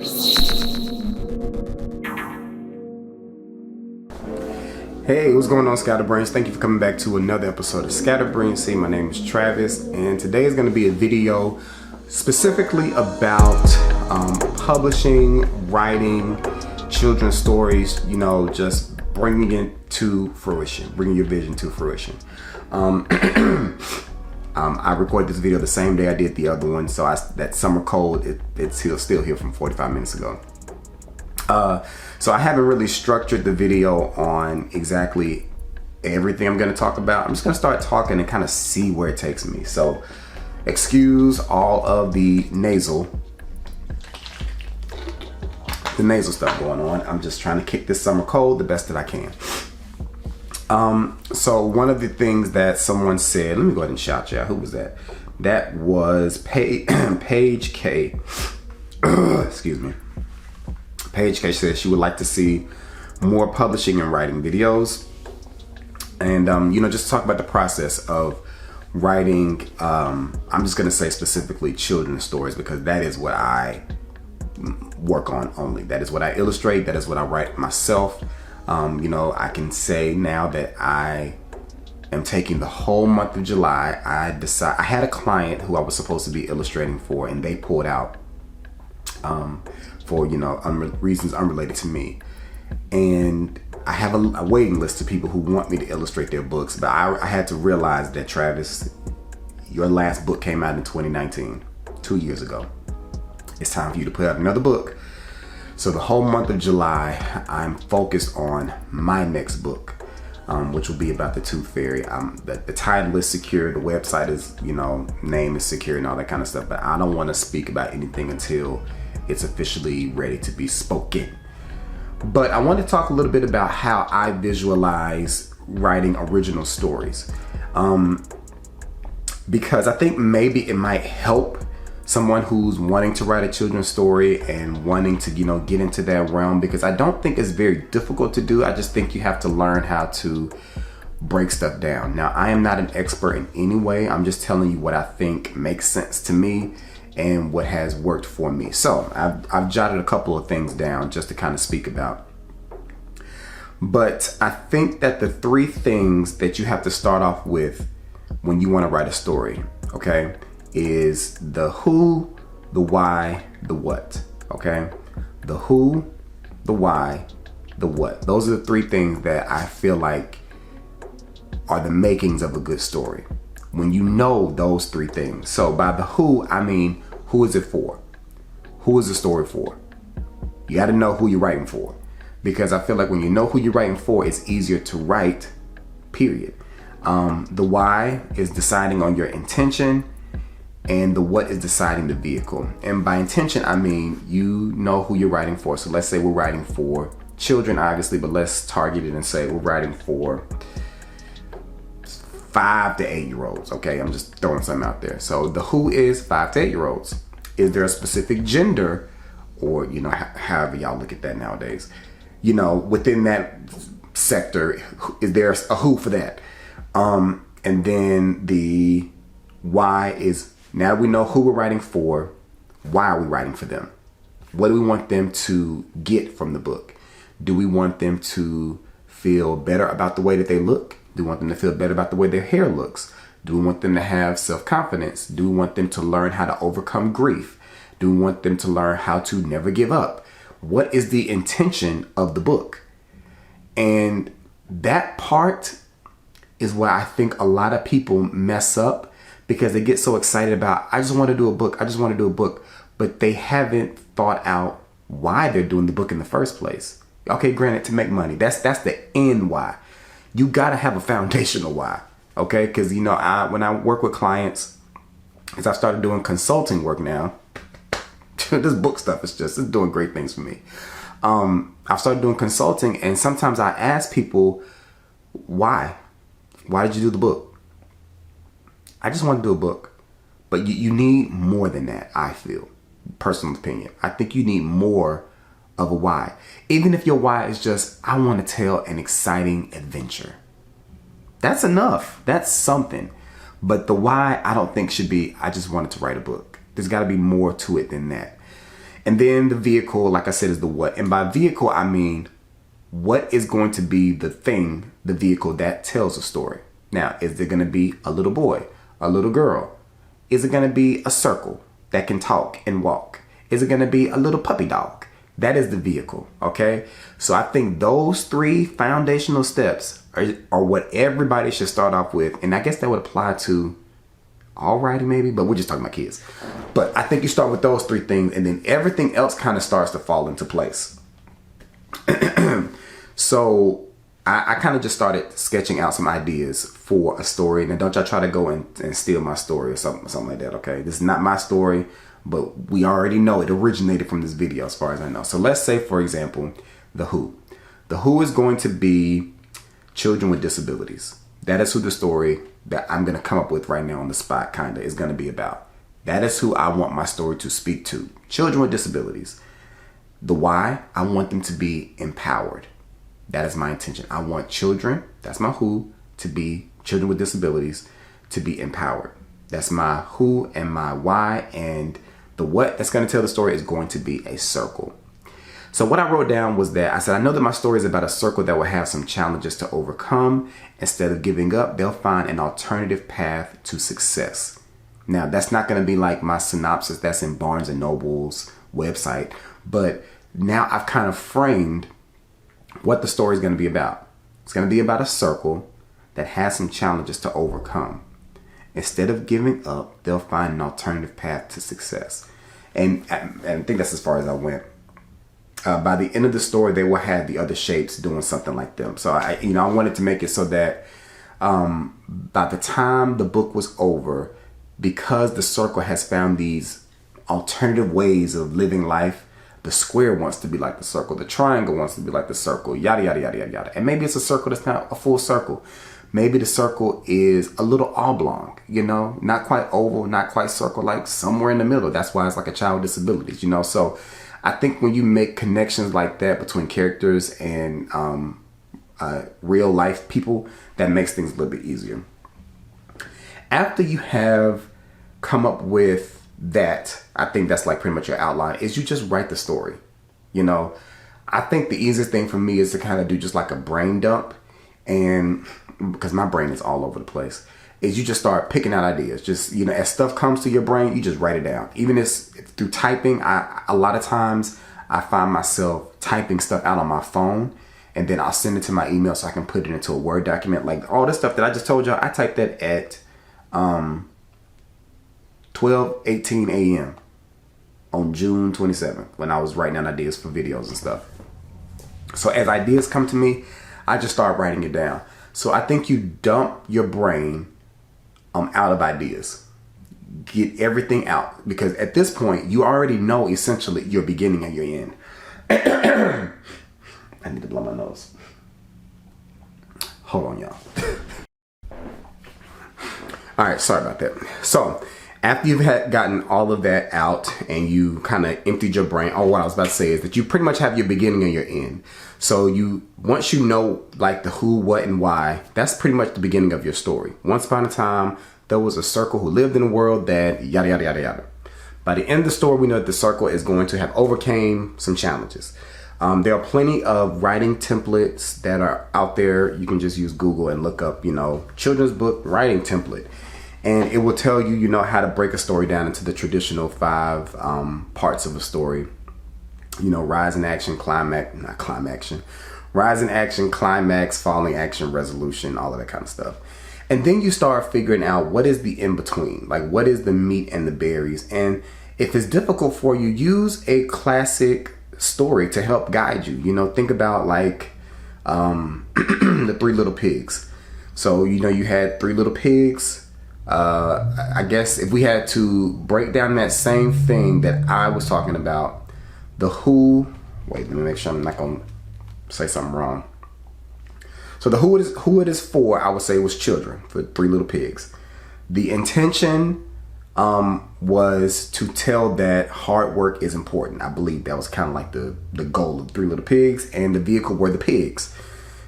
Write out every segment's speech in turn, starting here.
Hey, what's going on, Scatterbrains? Thank you for coming back to another episode of Brilliancy. My name is Travis, and today is going to be a video specifically about publishing, writing children's stories, just bringing it to fruition, bringing your vision to fruition. I recorded this video the same day I did the other one, so that summer cold, it's still here from 45 minutes ago. So I haven't really structured the video on exactly everything I'm going to talk about. I'm just going to start talking and kind of see where it takes me. So excuse all of the nasal stuff going on. I'm just trying to kick this summer cold the best that I can. So one of the things that someone said, let me go ahead and shout you out. Who was that? That was Paige K. Excuse me. Paige K says she would like to see more publishing and writing videos. And, just talk about the process of writing. I'm just going to say specifically children's stories, because that is what I work on only. That is what I illustrate. That is what I write myself. I can say now that I am taking the whole month of July. I had a client who I was supposed to be illustrating for, and they pulled out for reasons unrelated to me. And I have a waiting list of people who want me to illustrate their books, but I had to realize that, Travis, your last book came out in 2019, 2 years ago. It's time for you to put out another book. So the whole month of July, I'm focused on my next book, which will be about the Tooth Fairy. The title is secure, the website is, name is secure and all that kind of stuff, but I don't want to speak about anything until it's officially ready to be spoken. But I want to talk a little bit about how I visualize writing original stories, because I think maybe it might help someone who's wanting to write a children's story and wanting to, get into that realm, because I don't think it's very difficult to do. I just think you have to learn how to break stuff down. Now, I am not an expert in any way. I'm just telling you what I think makes sense to me and what has worked for me. So I've jotted a couple of things down just to kind of speak about. But I think that the three things that you have to start off with when you want to write a story, okay, is the who, the why, the what, okay? The who, the why, the what. Those are the three things that I feel like are the makings of a good story, when you know those three things. So by the who, I mean, who is it for? Who is the story for? You got to know who you're writing for, because I feel like when you know who you're writing for, it's easier to write, period. The why is deciding on your intention, and the what is deciding the vehicle. And by intention, I mean, you know who you're writing for. So let's say we're writing for children, obviously, but let's target it and say we're writing for 5 to 8 year olds. Okay, I'm just throwing something out there. So the who is 5 to 8 year olds. Is there a specific gender, or however y'all look at that nowadays, within that sector, is there a who for that? And then the why is, now we know who we're writing for, why are we writing for them? What do we want them to get from the book? Do we want them to feel better about the way that they look? Do we want them to feel better about the way their hair looks? Do we want them to have self-confidence? Do we want them to learn how to overcome grief? Do we want them to learn how to never give up? What is the intention of the book? And that part is where I think a lot of people mess up, because they get so excited about, I just want to do a book. I just want to do a book. But they haven't thought out why they're doing the book in the first place. Okay, granted, to make money. That's the end why. You got to have a foundational why. Okay, because, when I work with clients, because I've started doing consulting work now, this book stuff is it's doing great things for me. I've started doing consulting, and sometimes I ask people, why? Why did you do the book? I just want to do a book. But you need more than that, I feel. Personal opinion. I think you need more of a why. Even if your why is just, I want to tell an exciting adventure. That's enough. That's something. But the why, I don't think should be, I just wanted to write a book. There's got to be more to it than that. And then the vehicle, like I said, is the what. And by vehicle, I mean, what is going to be the thing, the vehicle that tells a story? Now, is there going to be a little boy, a little girl? Is it going to be a circle that can talk and walk? Is it going to be a little puppy dog? That is the vehicle, okay? So I think those 3 foundational steps are what everybody should start off with. And I guess that would apply to all writing maybe, but we're just talking about kids. But I think you start with those 3 things, and then everything else kind of starts to fall into place. So I kind of just started sketching out some ideas for a story. And don't y'all try to go and steal my story or something like that, okay? This is not my story, but we already know it originated from this video as far as I know. So let's say, for example, The Who. The Who is going to be children with disabilities. That is who the story that I'm going to come up with right now on the spot kind of is going to be about. That is who I want my story to speak to. Children with disabilities. The why, I want them to be empowered. That is my intention. I want children, that's my who, to be children with disabilities, to be empowered. That's my who and my why, and the what that's going to tell the story is going to be a circle. So what I wrote down was that I said, I know that my story is about a circle that will have some challenges to overcome. Instead of giving up, they'll find an alternative path to success. Now, that's not going to be like my synopsis that's in Barnes and Noble's website, but now I've kind of framed what the story is going to be about. It's going to be about a circle that has some challenges to overcome. Instead of giving up, they'll find an alternative path to success. And I think that's as far as I went. By the end of the story, they will have the other shapes doing something like them. So I wanted to make it so that by the time the book was over, because the circle has found these alternative ways of living life, the square wants to be like the circle. The triangle wants to be like the circle, yada, yada, yada, yada, yada. And maybe it's a circle that's not a full circle. Maybe the circle is a little oblong, not quite oval, not quite circle, like somewhere in the middle. That's why it's like a child with disabilities, So I think when you make connections like that between characters and real life people, that makes things a little bit easier. After you have come up with that, I think that's like pretty much your outline, is you just write the story. I think the easiest thing for me is to kind of do just like a brain dump, and because my brain is all over the place, is you just start picking out ideas. Just, as stuff comes to your brain, you just write it down. Even if through typing, a lot of times I find myself typing stuff out on my phone, and then I'll send it to my email so I can put it into a Word document. Like all this stuff that I just told y'all, I typed that at 12:18 a.m. on June 27th when I was writing down ideas for videos and stuff. So as ideas come to me, I just start writing it down. So I think you dump your brain out of ideas. Get everything out, because at this point you already know essentially your beginning and your end. I need to blow my nose. Hold on, y'all. All right, sorry about that. So after you've gotten all of that out and you kind of emptied your brain, what I was about to say is that you pretty much have your beginning and your end. So once you know like the who, what, and why, that's pretty much the beginning of your story. Once upon a time, there was a circle who lived in a world that yada, yada, yada, yada. By the end of the story, we know that the circle is going to have overcame some challenges. There are plenty of writing templates that are out there. You can just use Google and look up, children's book writing template. And it will tell you, how to break a story down into the traditional 5 parts of a story. Rise in action, rise in action, climax, falling action, resolution, all of that kind of stuff. And then you start figuring out what is the in-between, like what is the meat and the berries. And if it's difficult for you, use a classic story to help guide you. Think about like the 3 Little Pigs. So, you had 3 little pigs. I guess if we had to break down that same thing that I was talking about, the who, wait, let me make sure I'm not going to say something wrong. So the who it is for, I would say, was children, for 3 Little Pigs. The intention was to tell that hard work is important. I believe that was kind of like the goal of 3 Little Pigs, and the vehicle were the pigs.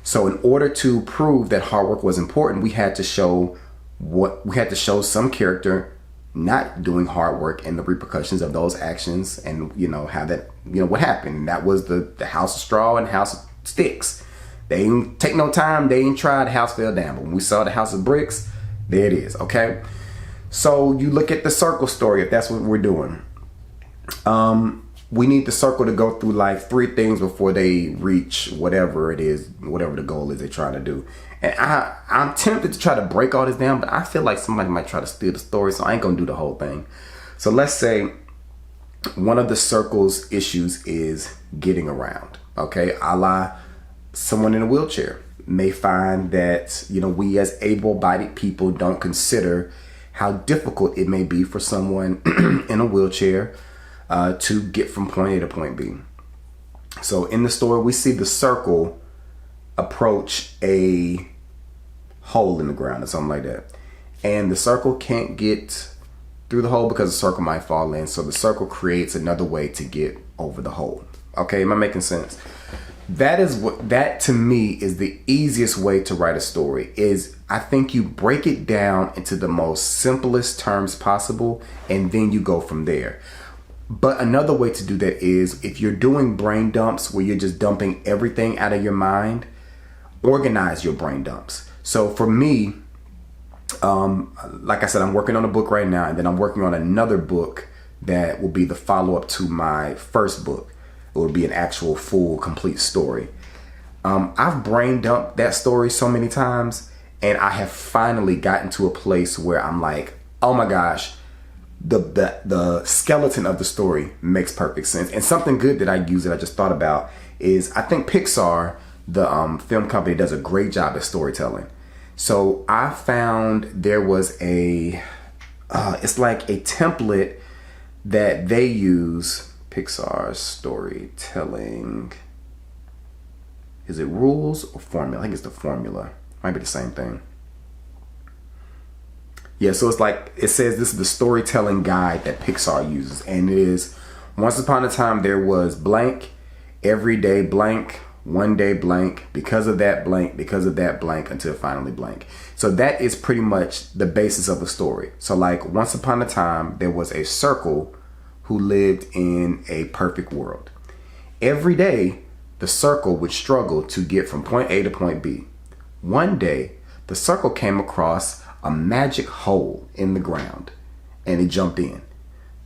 So in order to prove that hard work was important, we had to show some character not doing hard work and the repercussions of those actions, and how that, what happened. And that was the house of straw and house of sticks. They didn't take no time. They didn't try. The house fell down. But when we saw the house of bricks, there it is. Okay. So you look at the circle story, if that's what we're doing. We need the circle to go through like 3 things before they reach whatever it is, whatever the goal is they're trying to do. And I'm tempted to try to break all this down, but I feel like somebody might try to steal the story, so I ain't gonna do the whole thing. So let's say one of the circle's issues is getting around. Okay, a la someone in a wheelchair may find that, we as able-bodied people don't consider how difficult it may be for someone in a wheelchair to get from point A to point B. So in the story, we see the circle approach a hole in the ground or something like that. And the circle can't get through the hole because the circle might fall in. So the circle creates another way to get over the hole. Okay, am I making sense? That to me is the easiest way to write a story. Is I think you break it down into the most simplest terms possible, and then you go from there. But another way to do that is if you're doing brain dumps where you're just dumping everything out of your mind, organize your brain dumps. So for me, like I said, I'm working on a book right now, and then I'm working on another book that will be the follow-up to my first book. It will be an actual full, complete story. I've brain dumped that story so many times, and I have finally gotten to a place where I'm like, oh my gosh, the skeleton of the story makes perfect sense. And something good that I use that I just thought about is I think Pixar, the film company, does a great job at storytelling. So I found there was it's like a template that they use. Pixar storytelling. Is it rules or formula? I think it's the formula. Might be the same thing. Yeah, so it's like, it says this is the storytelling guide that Pixar uses. And it is, once upon a time there was blank, every day blank, one day blank, because of that blank, until finally blank. So that is pretty much the basis of a story. So like, once upon a time there was a circle who lived in a perfect world. Every day, the circle would struggle to get from point A to point B. One day, the circle came across a magic hole in the ground, and it jumped in.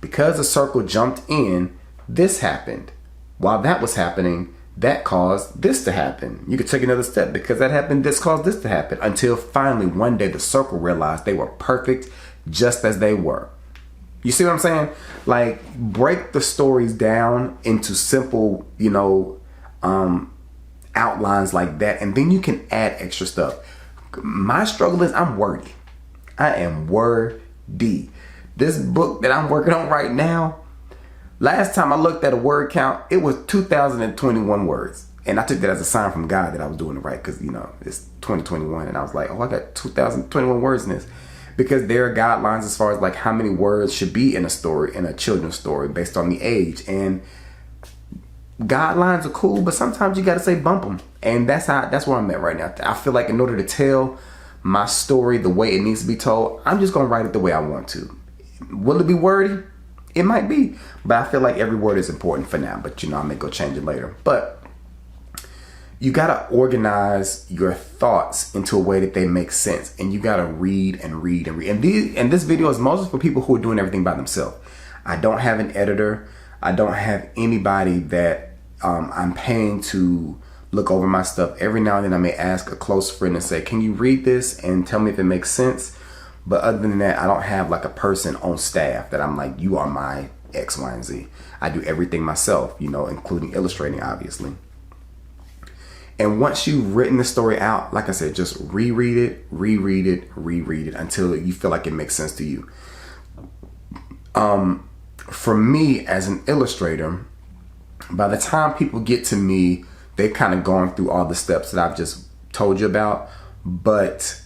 Because the circle jumped in, this happened. While that was happening, that caused this to happen. You could take another step. Because that happened, this caused this to happen. Until finally, one day, the circle realized they were perfect just as they were. You see what I'm saying? Like, break the stories down into simple, outlines like that, and then you can add extra stuff. My struggle is I'm wordy. I am wordy. This book that I'm working on right now, last time I looked at a word count, it was 2,021 words. And I took that as a sign from God that I was doing it right, because, it's 2021, and I was like, oh, I got 2,021 words in this. Because there are guidelines as far as like how many words should be in a story, in a children's story, based on the age. And guidelines are cool, but sometimes you got to say bump them. And that's where I'm at right now. I feel like in order to tell my story the way it needs to be told, I'm just going to write it the way I want to. Will it be wordy? It might be. But I feel like every word is important for now. But, I may go change it later. But you got to organize your thoughts into a way that they make sense. And you got to read and read and read. And this video is mostly for people who are doing everything by themselves. I don't have an editor. I don't have anybody that I'm paying to look over my stuff. Every now and then I may ask a close friend and say, can you read this and tell me if it makes sense? But other than that, I don't have like a person on staff that I'm like, you are my X, Y, and Z. I do everything myself, including illustrating, obviously. And once you've written the story out, like I said, just reread it until you feel like it makes sense to you. For me as an illustrator, by the time people get to me, they've kind of gone through all the steps that I've just told you about. But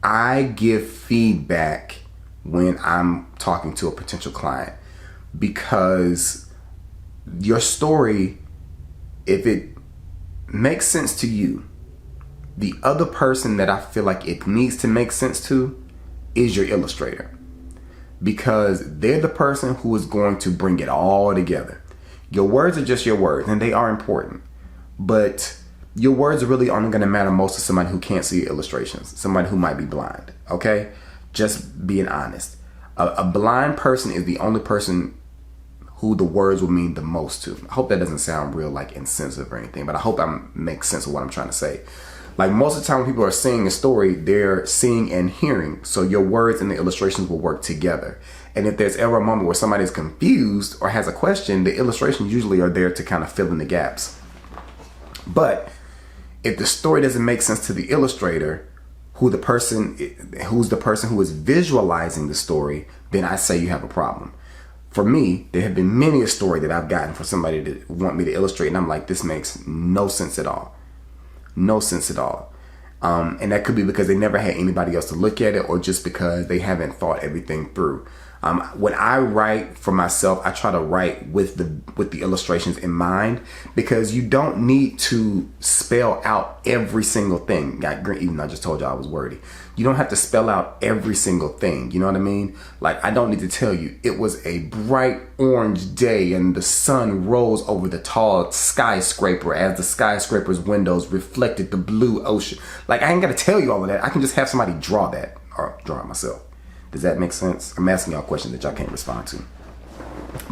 I give feedback when I'm talking to a potential client, because your story, if it makes sense to you, the other person that I feel like it needs to make sense to is your illustrator. because they're the person who is going to bring it all together. Your words are just your words, and they are important, but your words are really only going to matter most to somebody who can't see illustrations, somebody who might be blind. Okay, just being honest. A blind person is the only person who the words will mean the most to. I hope that doesn't sound real like insensitive or anything, but I hope that makes sense of what I'm trying to say. Like, most of the time when people are seeing a story, they're seeing and hearing. So your words and the illustrations will work together. And if there's ever a moment where somebody's confused or has a question, the illustrations usually are there to kind of fill in the gaps. But if the story doesn't make sense to the illustrator, who's the person who is visualizing the story, then I say you have a problem. For me, there have been many a story that I've gotten for somebody to want me to illustrate, and I'm like, this makes no sense at all. No sense at all. And that could be because they never had anybody else to look at it, or just because they haven't thought everything through. When I write for myself, I try to write with the illustrations in mind, because you don't need to spell out every single thing. Even though I just told you I was wordy. You don't have to spell out every single thing. You know what I mean? Like, I don't need to tell you it was a bright orange day and the sun rose over the tall skyscraper as the skyscraper's windows reflected the blue ocean. Like, I ain't got to tell you all of that. I can just have somebody draw that, or draw it myself. Does that make sense? I'm asking y'all questions that y'all can't respond to.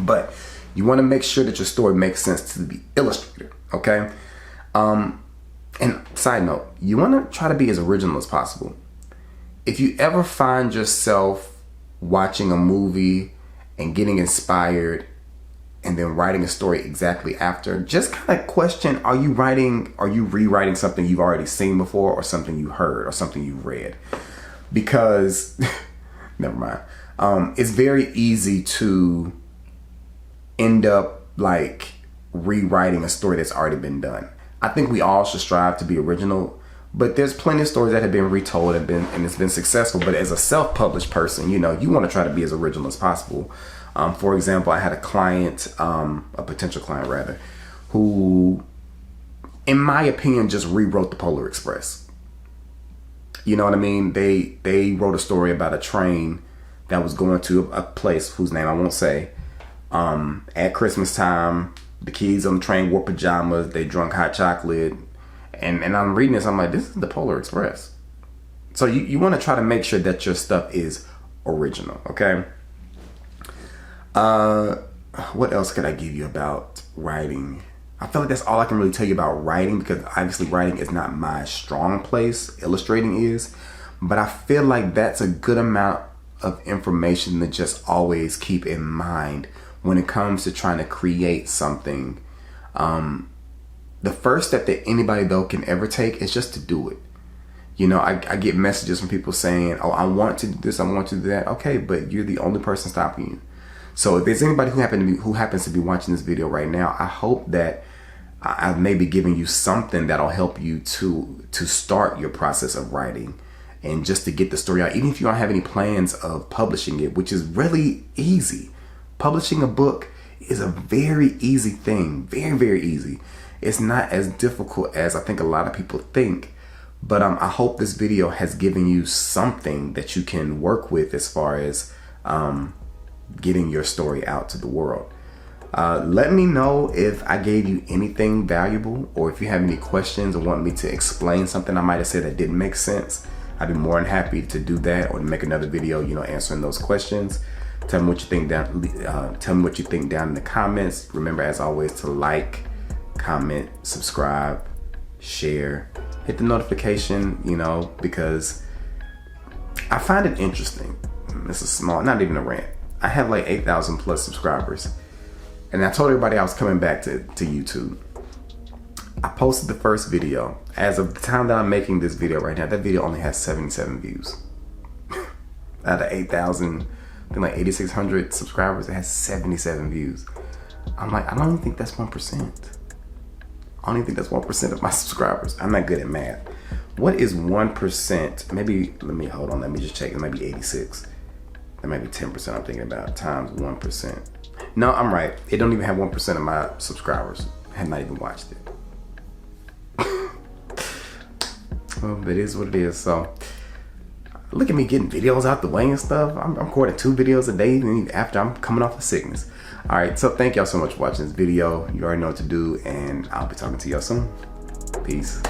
But you want to make sure that your story makes sense to the illustrator, okay? And side note, you want to try to be as original as possible. If you ever find yourself watching a movie and getting inspired and then writing a story exactly after, just kind of question, are you rewriting something you've already seen before, or something you heard, or something you read? Because never mind. It's very easy to end up like rewriting a story that's already been done. I think we all should strive to be original, but there's plenty of stories that have been retold and it's been successful. But as a self-published person, you want to try to be as original as possible. For example, I had a client, a potential client rather, who, in my opinion, just rewrote the Polar Express. You know what I mean? They wrote a story about a train that was going to a place whose name I won't say. At Christmas time, the kids on the train wore pajamas. They drunk hot chocolate. And I'm reading this. I'm like, this is the Polar Express. So you want to try to make sure that your stuff is original, okay? What else could I give you about writing? I feel like that's all I can really tell you about writing, because obviously writing is not my strong place. Illustrating is. But I feel like that's a good amount of information to just always keep in mind when it comes to trying to create something. The first step that anybody, though, can ever take is just to do it. I get messages from people saying, oh, I want to do this, I want to do that. Okay, but you're the only person stopping you. So if there's anybody who happens to be watching this video right now, I hope that I've maybe given you something that'll help you to start your process of writing, and just to get the story out, even if you don't have any plans of publishing it, which is really easy. Publishing a book is a very easy thing, very, very easy. It's not as difficult as I think a lot of people think, but I hope this video has given you something that you can work with as far as getting your story out to the world. Let me know if I gave you anything valuable, or if you have any questions or want me to explain something I might have said that didn't make sense. I'd be more than happy to do that, or to make another video, answering those questions. Tell me what you think down. Tell me what you think down in the comments. Remember, as always, to like, comment, subscribe, share, hit the notification. Because I find it interesting. This is small, not even a rant. I have like 8,000 plus subscribers. And I told everybody I was coming back to YouTube. I posted the first video. As of the time that I'm making this video right now, that video only has 77 views. Out of 8,000, I think like 8,600 subscribers, it has 77 views. I'm like, I don't even think that's 1%. I don't even think that's 1% of my subscribers. I'm not good at math. What is 1%? Maybe, let me just check. It might be 86. That might be 10% I'm thinking about, times 1%. No, I'm right. It don't even have 1% of my subscribers. I have not even watched it. Well, it is what it is. So Look at me getting videos out the way and stuff. I'm recording 2 videos a day even after I'm coming off of sickness. All right, so thank y'all so much for watching this video. You already know what to do, and I'll be talking to y'all soon. Peace.